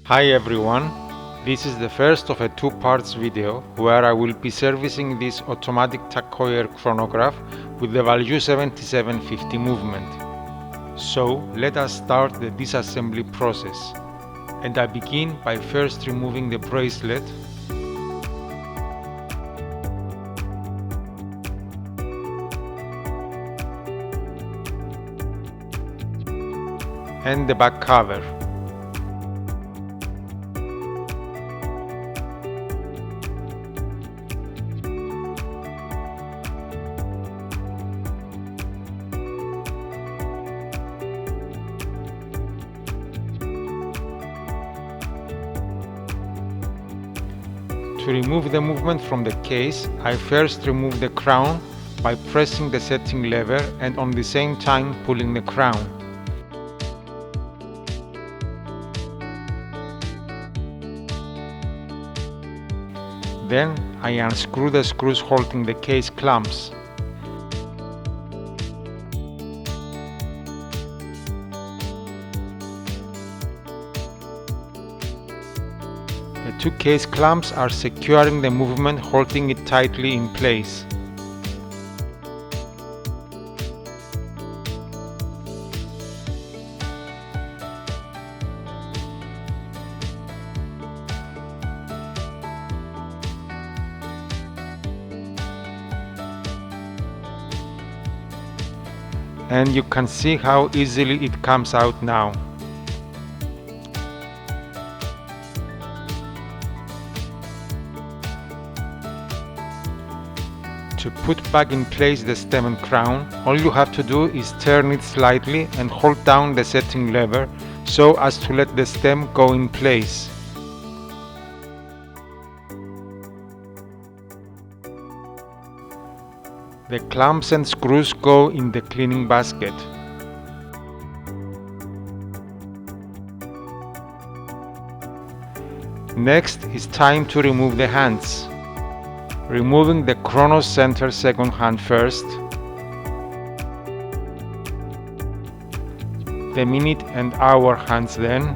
Hi everyone, this is the first of a two-parts video where I will be servicing this automatic Tag Heuer chronograph with the Valjoux 7750 movement. So let us start the disassembly process, and I begin by first removing the bracelet and the back cover. To remove the movement from the case, I first remove the crown by pressing the setting lever and on the same time pulling the crown. Then I unscrew the screws holding the case clamps. The two case clamps are securing the movement, holding it tightly in place. And you can see how easily it comes out now. To put back in place the stem and crown, all you have to do is turn it slightly and hold down the setting lever so as to let the stem go in place. The clamps and screws go in the cleaning basket. Next is time to remove the hands. Removing the chrono center second hand first, the minute and hour hands then,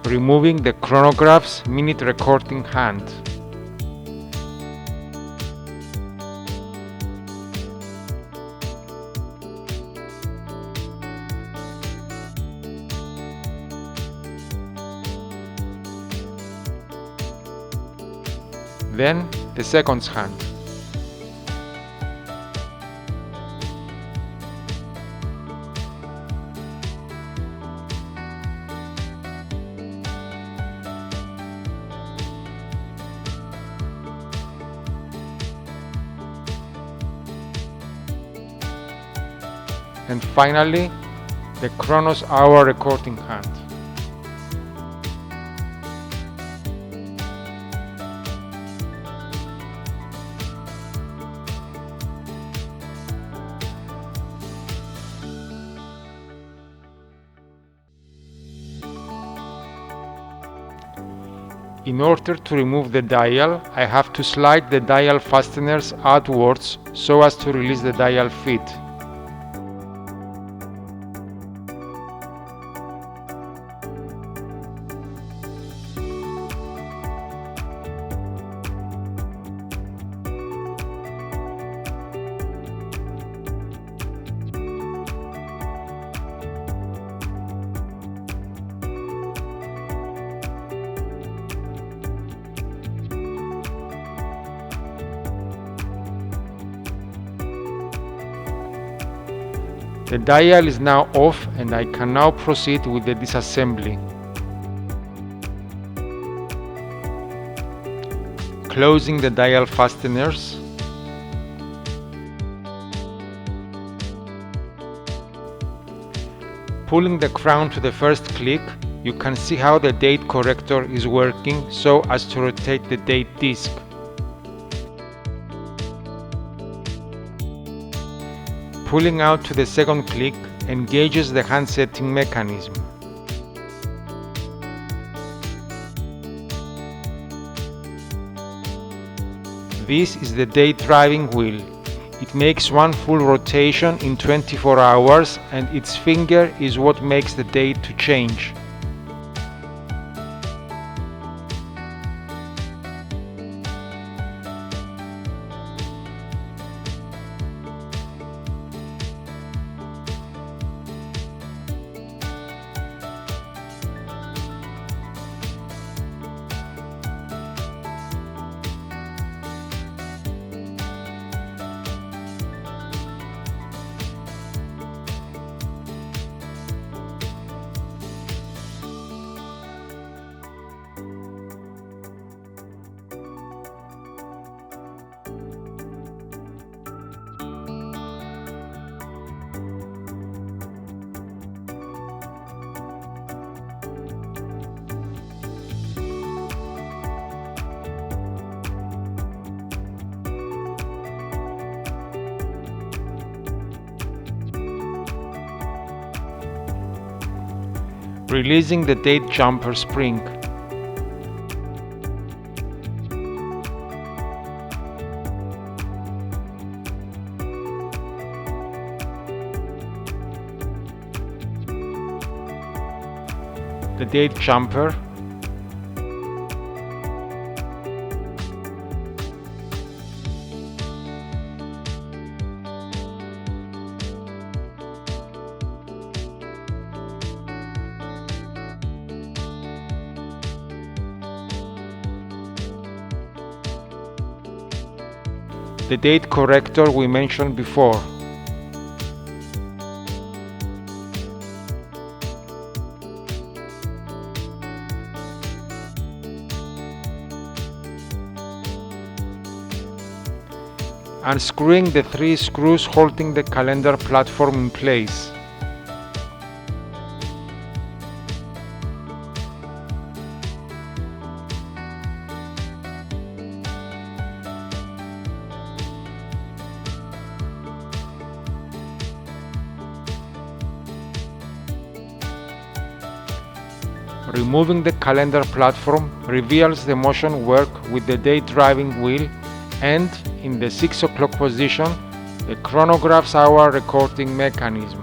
removing the chronograph's minute recording hand. Then the seconds hand. And finally, the chrono's hour recording hand. In order to remove the dial, I have to slide the dial fasteners outwards so as to release the dial feet. The dial is now off and I can now proceed with the disassembly. Closing the dial fasteners. Pulling the crown to the first click, you can see how the date corrector is working so as to rotate the date disc. Pulling out to the second click engages the hand setting mechanism. This is the date driving wheel. It makes one full rotation in 24 hours and its finger is what makes the date to change. Releasing the date jumper spring. The date jumper, the date corrector we mentioned before. Unscrewing the 3 screws holding the calendar platform in place. Removing the calendar platform reveals the motion work with the date driving wheel and, in the 6 o'clock position, the chronograph's hour recording mechanism.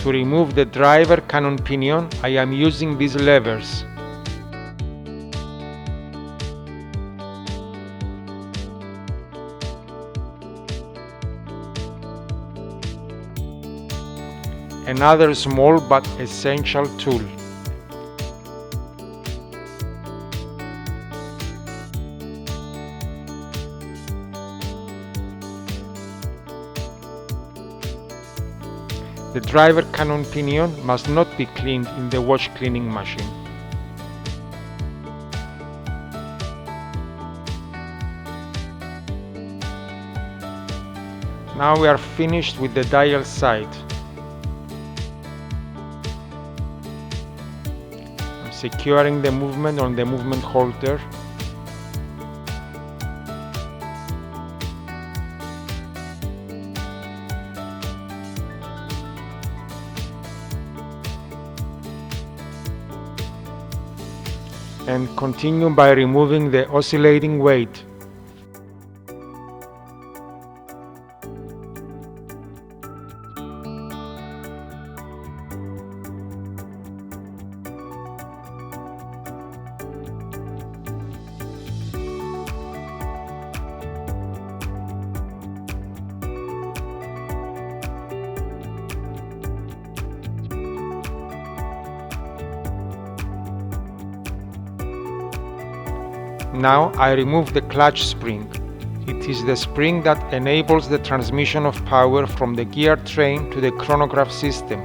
To remove the driver cannon pinion, I am using these levers. Another small but essential tool. The driver cannon pinion must not be cleaned in the watch cleaning machine. Now we are finished with the dial side. I'm securing the movement on the movement holder. and continue by removing the oscillating weight. Now I remove the clutch spring. It is the spring that enables the transmission of power from the gear train to the chronograph system.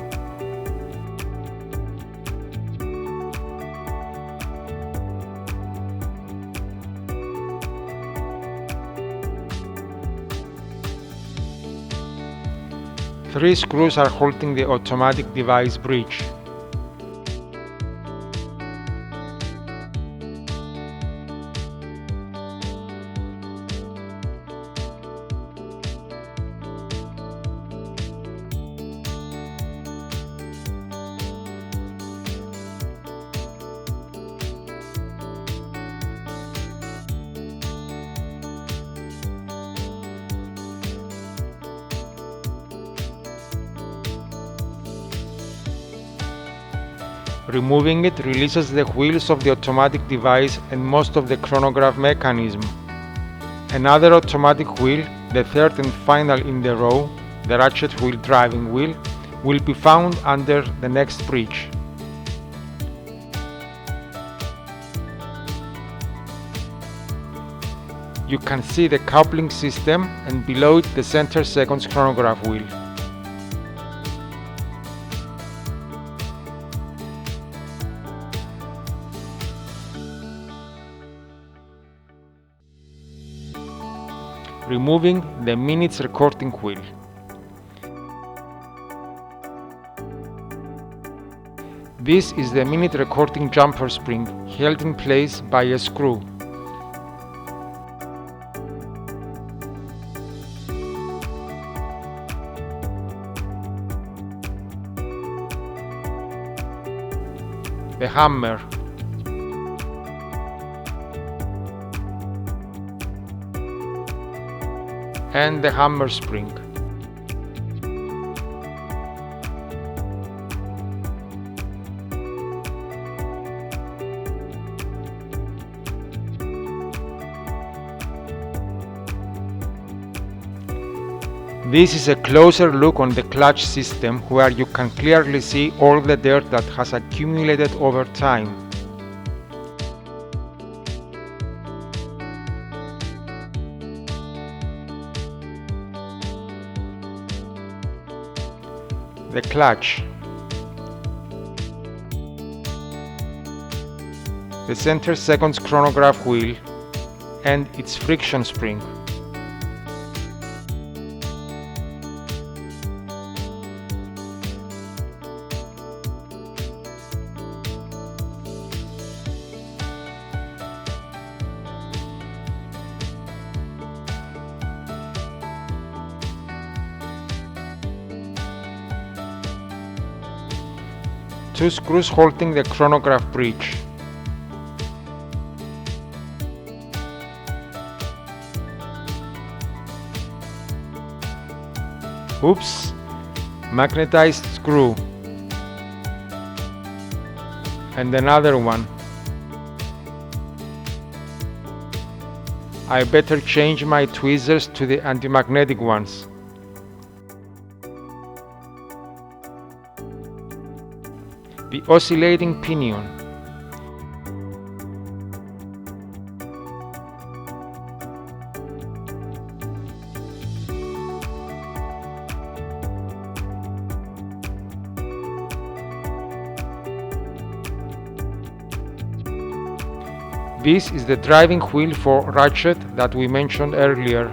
Three screws are holding the automatic device bridge. Removing it releases the wheels of the automatic device and most of the chronograph mechanism. Another automatic wheel, the third and final in the row, the ratchet wheel driving wheel, will be found under the next bridge. You can see the coupling system and below it the center seconds chronograph wheel. Removing the minutes recording wheel. This is the minute recording jumper spring held in place by a screw. The hammer. And the hammer spring. This is a closer look on the clutch system where you can clearly see all the dirt that has accumulated over time. The clutch, the center seconds chronograph wheel and its friction spring. Two screws holding the chronograph bridge. Oops! Magnetized screw. And another one. I better change my tweezers to the anti-magnetic ones. The oscillating pinion. This is the driving wheel for ratchet that we mentioned earlier.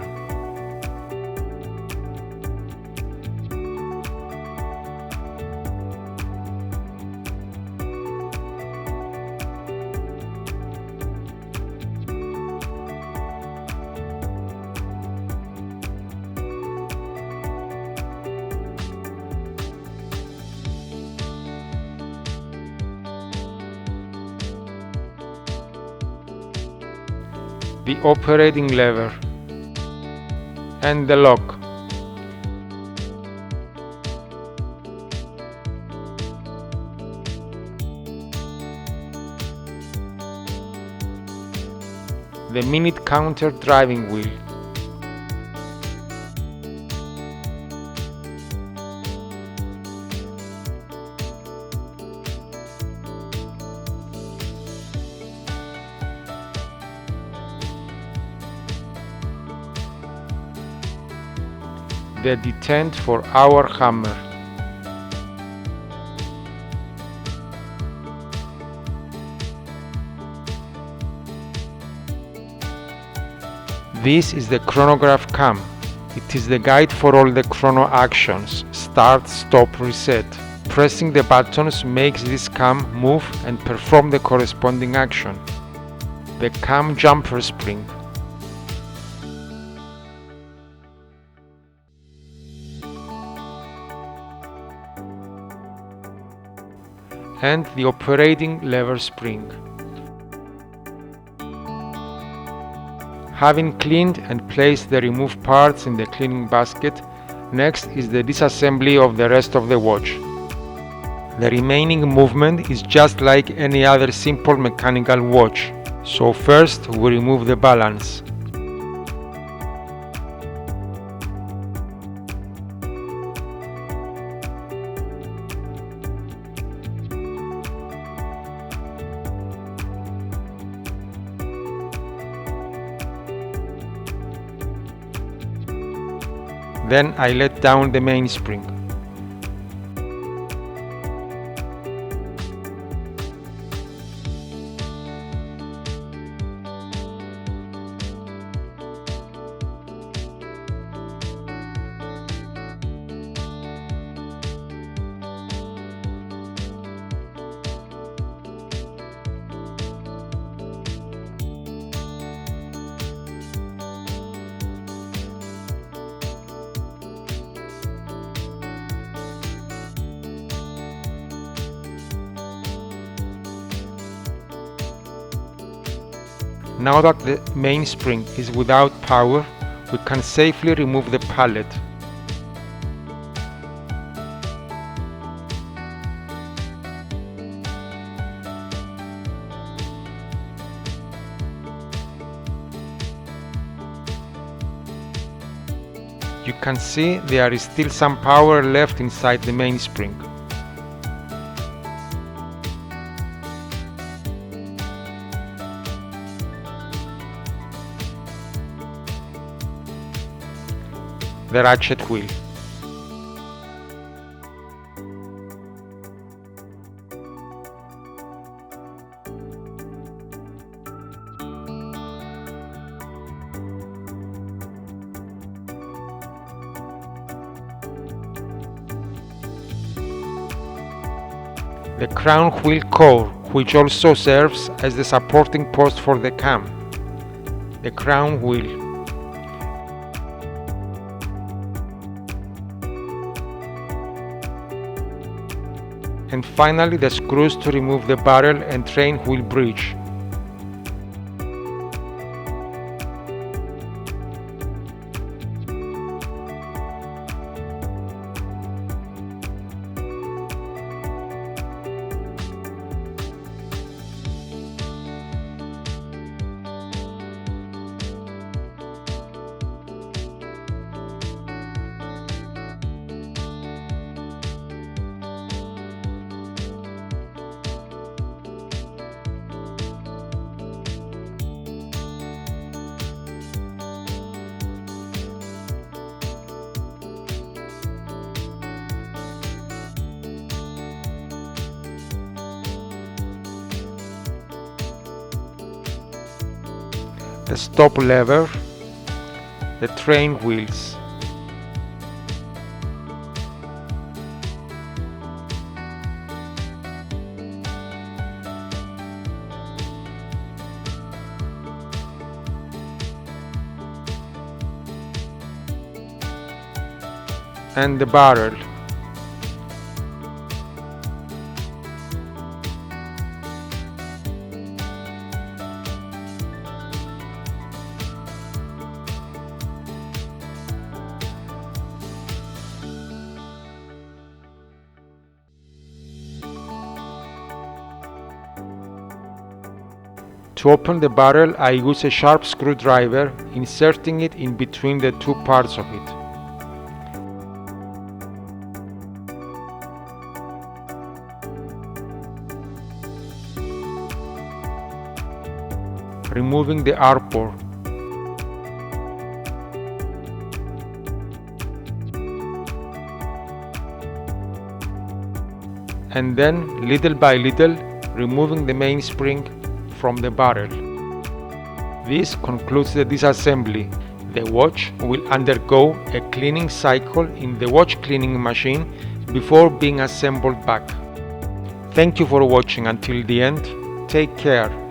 the operating lever, and the lock. The minute counter driving wheel, the detent for our hammer, This is the chronograph cam. It is the guide for all the chrono actions: start, stop, reset. Pressing the buttons makes this cam move and perform the corresponding action. The cam jumper spring. And the operating lever spring. Having cleaned and placed the removed parts in the cleaning basket, next is the disassembly of the rest of the watch. The remaining movement is just like any other simple mechanical watch. So first we remove the balance. Then I let down the mainspring. Now that the mainspring is without power, we can safely remove the pallet. You can see there is still some power left inside the mainspring. The ratchet wheel. The crown wheel core, which also serves as the supporting post for the cam. The crown wheel. And finally the screws to remove the barrel and train wheel bridge. The stop lever, the train wheels. And the barrel. To open the barrel, I use a sharp screwdriver, inserting it in between the two parts of it. Removing the arbor. And then, little by little, removing the mainspring from the barrel. This concludes the disassembly. The watch will undergo a cleaning cycle in the watch cleaning machine before being assembled back. Thank you for watching until the end. Take care.